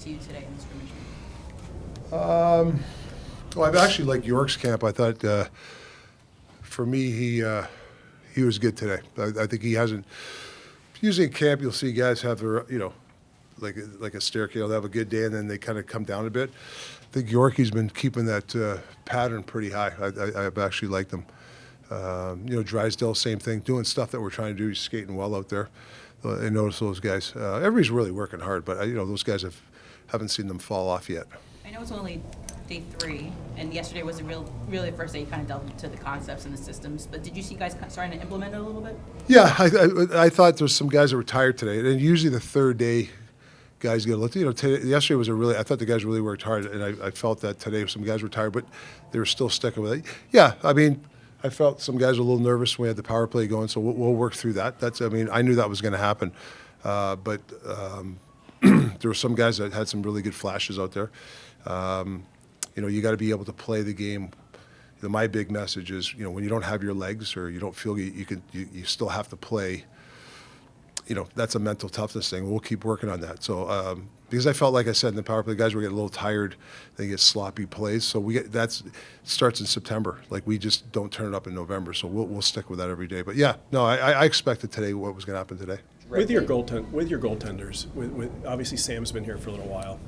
to you today in the scrimmage meeting? Well, I've actually liked York's camp. I thought, for me, he was good today. I think he hasn't. Usually in camp, you'll see guys have their, like a staircase. They'll have a good day, and then they kind of come down a bit. I think Yorkie's been keeping that pattern pretty high. I've actually liked him. Drysdale, same thing, doing stuff that we're trying to do. He's skating well out there. I notice those guys. Everybody's really working hard, but those guys haven't seen them fall off yet. I know it's only day 3, and yesterday was really the first day you kind of delved into the concepts and the systems. But did you see guys starting to implement it a little bit? Yeah, I thought there's some guys that were tired today, and usually the third day, guys get a little. Yesterday was I thought the guys really worked hard, and I felt that today some guys were tired, but they were still sticking with it. Yeah, I mean, I felt some guys were a little nervous when we had the power play going, so we'll work through that. I knew that was going to happen, but there were some guys that had some really good flashes out there. You got to be able to play the game. My big message is, when you don't have your legs or you don't feel you still have to play. That's a mental toughness thing. We'll keep working on that. So because I felt, like I said, in the power play, guys were getting a little tired. They get sloppy plays. So that starts in September. Like, we just don't turn it up in November. So we'll stick with that every day. But yeah, no, I expected today what was going to happen today. With your goaltenders, with obviously Sam's been here for a little while,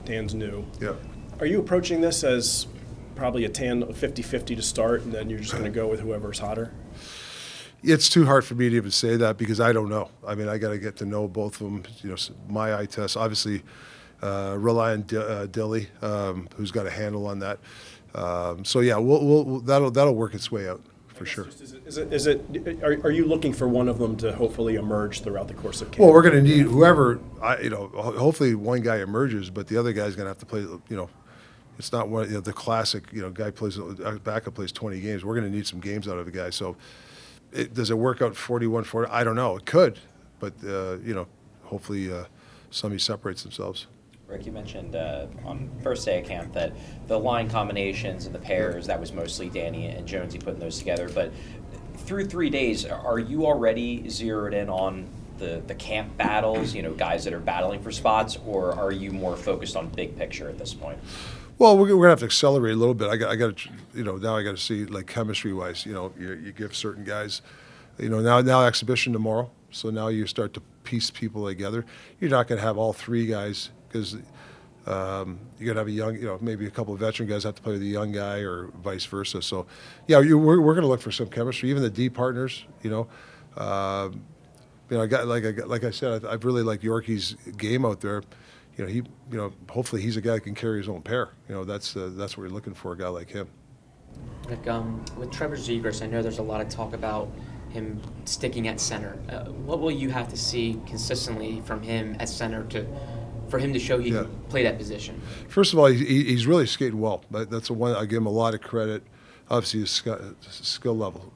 Dan's new. Yeah. Are you approaching this as probably a 50-50 to start, and then you're just going to go with whoever's hotter? It's too hard for me to even say that because I don't know. I mean, I got to get to know both of them. My eye test, obviously, rely on Dilly, who's got a handle on that. So yeah, that'll work its way out for sure. Are you looking for one of them to hopefully emerge throughout the course of camp? Well, we're going to need whoever. Hopefully one guy emerges, but the other guy's going to have to play. It's not one. The classic. Guy plays backup plays 20 games. We're going to need some games out of the guy. So. Does it work out 41-40? I don't know. It could, but hopefully somebody separates themselves. Rick, you mentioned on first day of camp that the line combinations and the pairs, that was mostly Danny and Jonesy putting those together. But through 3 days, are you already zeroed in on the camp battles, guys that are battling for spots, or are you more focused on big picture at this point? Well, we're gonna have to accelerate a little bit. I got to, now I got to see, like, chemistry-wise. You give certain guys, now exhibition tomorrow. So now you start to piece people together. You're not gonna have all 3 guys because you're gonna have a young, maybe a couple of veteran guys have to play with a young guy or vice versa. So yeah, we're gonna look for some chemistry. Even the D partners, I got like I said, I've really liked Yorkie's game out there. Hopefully he's a guy that can carry his own pair. That's what we're looking for, a guy like him. Like, with Trevor Zegras, I know there's a lot of talk about him sticking at center. What will you have to see consistently from him at center for him to show he can play that position? First of all, he's really skating well. That's the one I give him a lot of credit. Obviously, his skill level.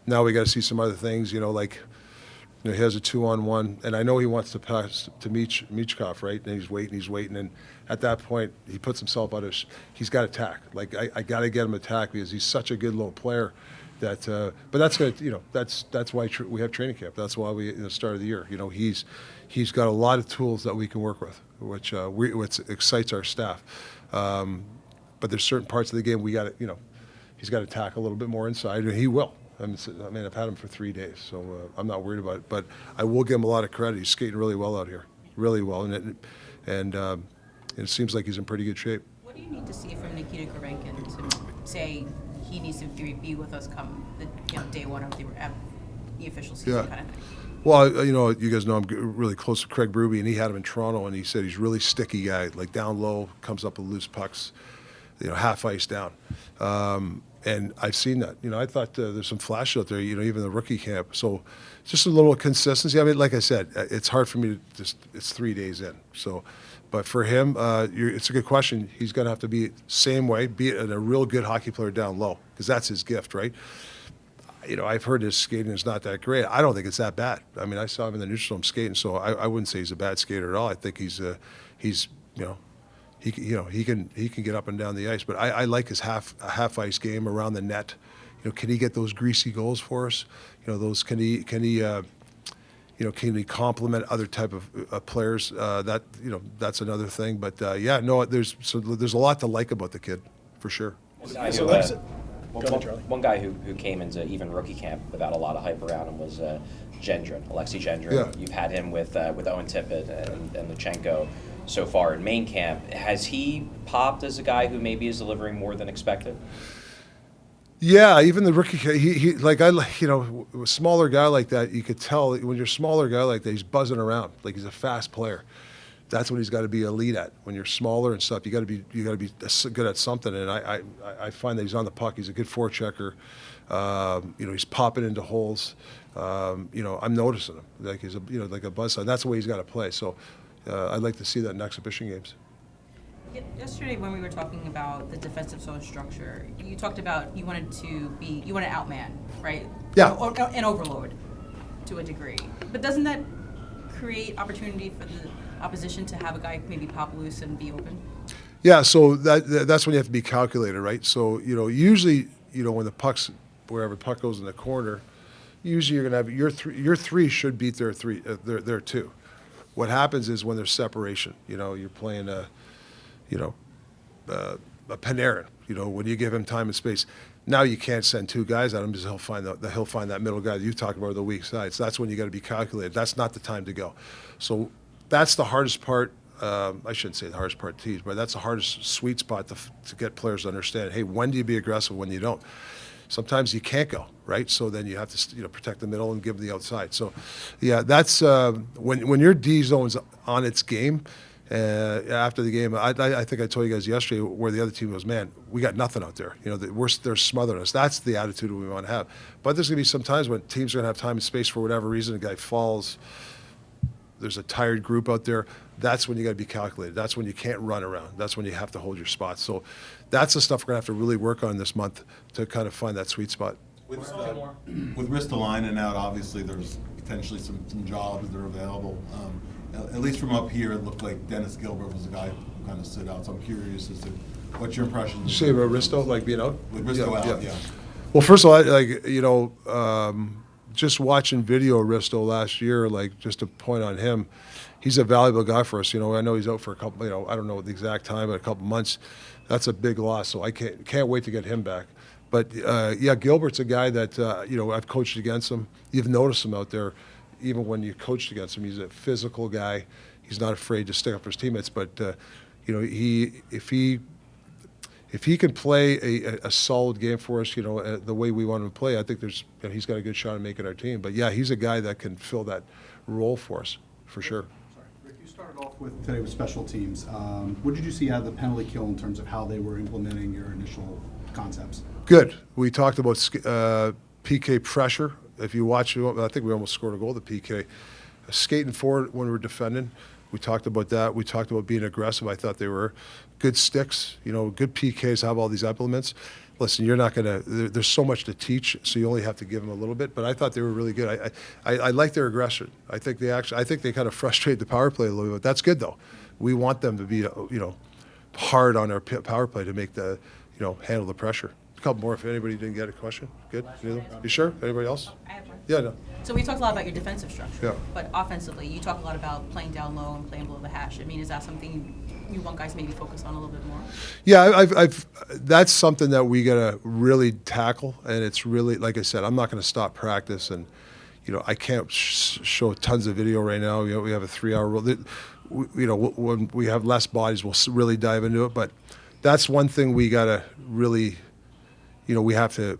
Now we got to see some other things. He has a 2-on-1, and I know he wants to pass to Michkov, right? And he's waiting, and at that point, he puts himself out he's got to attack. Like, I got to get him attack because he's such a good little player. But that's going to, that's why we have training camp. That's why we, the start of the year, he's got a lot of tools that we can work with, which excites our staff. But there's certain parts of the game he's got to attack a little bit more inside, and he will. I've had him for 3 days, so I'm not worried about it. But I will give him a lot of credit. He's skating really well out here, really well, and it seems like he's in pretty good shape. What do you need to see from Nikita Karenkin to say he needs to be with us come day one of the official season kind of thing? Well, you guys know I'm really close to Craig Berube, and he had him in Toronto, and he said he's a really sticky guy, like down low, comes up with loose pucks, half ice down. And I've seen that. I thought there's some flash out there, even the rookie camp. So just a little consistency. I mean, like I said, it's hard for me to it's 3 days in. So, but for him, it's a good question. He's going to have to be same way, be a real good hockey player down low, because that's his gift, right? I've heard his skating is not that great. I don't think it's that bad. I mean, I saw him in the neutral zone skating, so I wouldn't say he's a bad skater at all. I think he's he can get up and down the ice, but I like his half ice game around the net. Can he get those greasy goals for us? Those can he can he complement other type of players? That's another thing. But there's a lot to like about the kid, for sure. So let's- Go ahead, Charlie. One guy who came into even rookie camp without a lot of hype around him was Gendron, Alexei Gendron. Yeah. You've had him with Owen Tippett and Luchenko so far in main camp. Has he popped as a guy who maybe is delivering more than expected? Yeah, even the rookie, a smaller guy like that, you could tell when you're a smaller guy like that, he's buzzing around, like he's a fast player. That's what he's got to be elite at. When you're smaller and stuff, you got to be good at something. And I find that he's on the puck. He's a good forechecker. He's popping into holes. I'm noticing him like he's like a buzzsaw. That's the way he's got to play. So I'd like to see that in exhibition games. Yesterday, when we were talking about the defensive zone structure, you talked about you want to outman, right? Yeah. Or an overload to a degree. But doesn't that create opportunity for the opposition to have a guy maybe pop loose and be open? Yeah, so that's when you have to be calculated, right? So usually when wherever the puck goes in the corner, usually you're gonna have your three should beat their three, their two. What happens is when there's separation, you're playing a Panarin, when you give him time and space. Now you can't send two guys at him because he'll find that middle guy that you talked about, the weak side. So that's when you got to be calculated. That's not the time to go. So that's the hardest part. I shouldn't say the hardest part to teach, but that's the hardest sweet spot to get players to understand. Hey, when do you be aggressive? When you don't. Sometimes you can't go, right? So then you have to protect the middle and give them the outside. So, yeah, that's when your D zone's on its game. After the game, I think I told you guys yesterday where the other team goes, man, we got nothing out there. They're smothering us. That's the attitude we want to have. But there's going to be some times when teams are going to have time and space for whatever reason. A guy falls. There's a tired group out there. That's when you got to be calculated. That's when you can't run around. That's when you have to hold your spot. So that's the stuff we're going to have to really work on this month to kind of find that sweet spot. With Ristolainen out, obviously there's potentially some jobs that are available. At least from up here, it looked like Dennis Gilbert was the guy who kind of stood out. So I'm curious as to what's your impression? You say about Risto, like being out? With Risto out, yeah. Well, first of all, just watching video of Risto last year, just to point on him, he's a valuable guy for us. I know he's out for a couple, I don't know the exact time, but a couple months. That's a big loss. So I can't wait to get him back. But Gilbert's a guy that I've coached against him. You've noticed him out there. Even when you coached against him, he's a physical guy. He's not afraid to stick up for his teammates. But if he can play a solid game for us, the way we want him to play, I think he's got a good shot at making our team. But yeah, he's a guy that can fill that role for us for sure. Sorry, Rick, you started off today with special teams. What did you see out of the penalty kill in terms of how they were implementing your initial concepts? Good. We talked about PK pressure. If you watch, I think we almost scored a goal to PK. Skating forward when we're defending, we talked about that. We talked about being aggressive. I thought they were good sticks. Good PKs have all these implements. Listen, you're not going to. There's so much to teach, so you only have to give them a little bit. But I thought they were really good. I like their aggression. I think they kind of frustrate the power play a little bit. That's good though. We want them to be hard on our power play to make the handle the pressure. A couple more if anybody didn't get a question. Good? You sure? Anybody else? I have one. Yeah, no. So we talked a lot about your defensive structure. Yeah. But offensively, you talk a lot about playing down low and playing below the hash. I mean, is that something you want guys to maybe focus on a little bit more? Yeah, that's something that we got to really tackle. And it's really, like I said, I'm not going to stop practice. And, I can't show tons of video right now. We have a 3-hour rule. When we have less bodies, we'll really dive into it. But that's one thing we got to really, we have to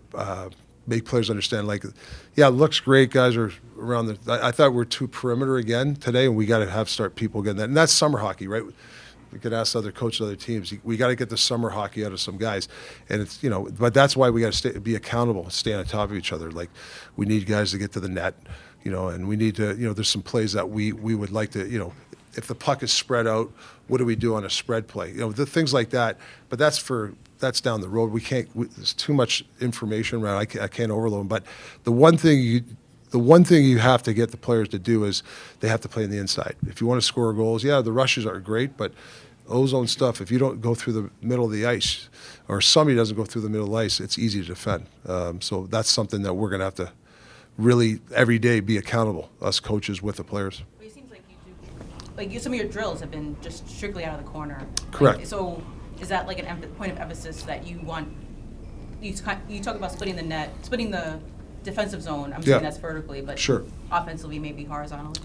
make players understand. It looks great. Guys are around I thought we're too perimeter again today, and we got to start people getting that. And that's summer hockey, right? We could ask other coaches, other teams. We got to get the summer hockey out of some guys, and it's But that's why we got to be accountable, stay on top of each other. We need guys to get to the net, and we need to. There's some plays that we would like to. If the puck is spread out, what do we do on a spread play? The things like that. But that's down the road. We can't. There's too much information around. I can't overload them. But the one thing you have to get the players to do is they have to play on the inside. If you want to score goals, the rushes are great, but ozone stuff. If you don't go through the middle of the ice, or somebody doesn't go through the middle of the ice, it's easy to defend. So that's something that we're gonna have to really every day be accountable, us coaches with the players. But it seems like you do, like some of your drills have been just strictly out of the corner. Correct. Like, so is that like an point of emphasis that you want? You talk about splitting the defensive zone. I'm assuming Yeah. that's vertically, but Sure. offensively maybe horizontally.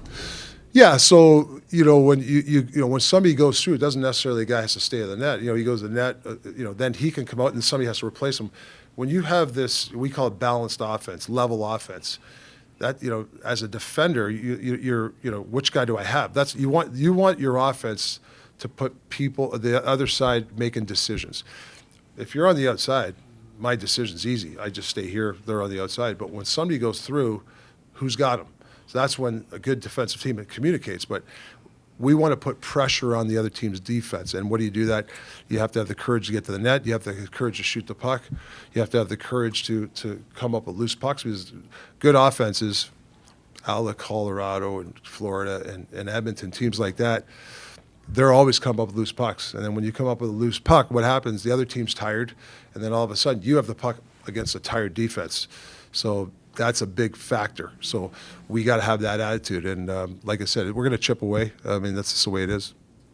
Yeah, so when when somebody goes through, it doesn't necessarily the guy has to stay in the net. He goes to the net. Then he can come out and somebody has to replace him. When you have this, we call it balanced offense, level offense. That as a defender, you're which guy do I have? That's you want your offense to put people the other side making decisions. If you're on the outside, my decision's easy. I just stay here. They're on the outside. But when somebody goes through, who's got them? So that's when a good defensive team communicates. But we want to put pressure on the other team's defense. And what do you do that? You have to have the courage to get to the net. You have to have the courage to shoot the puck. You have to have the courage to come up with loose pucks, because good offenses, out of Colorado and Florida and Edmonton, teams like that, they're always come up with loose pucks. And then when you come up with a loose puck, what happens? The other team's tired, and then all of a sudden you have the puck against a tired defense. So that's a big factor. So we got to have that attitude. And like I said, we're going to chip away. I mean, that's just the way it is.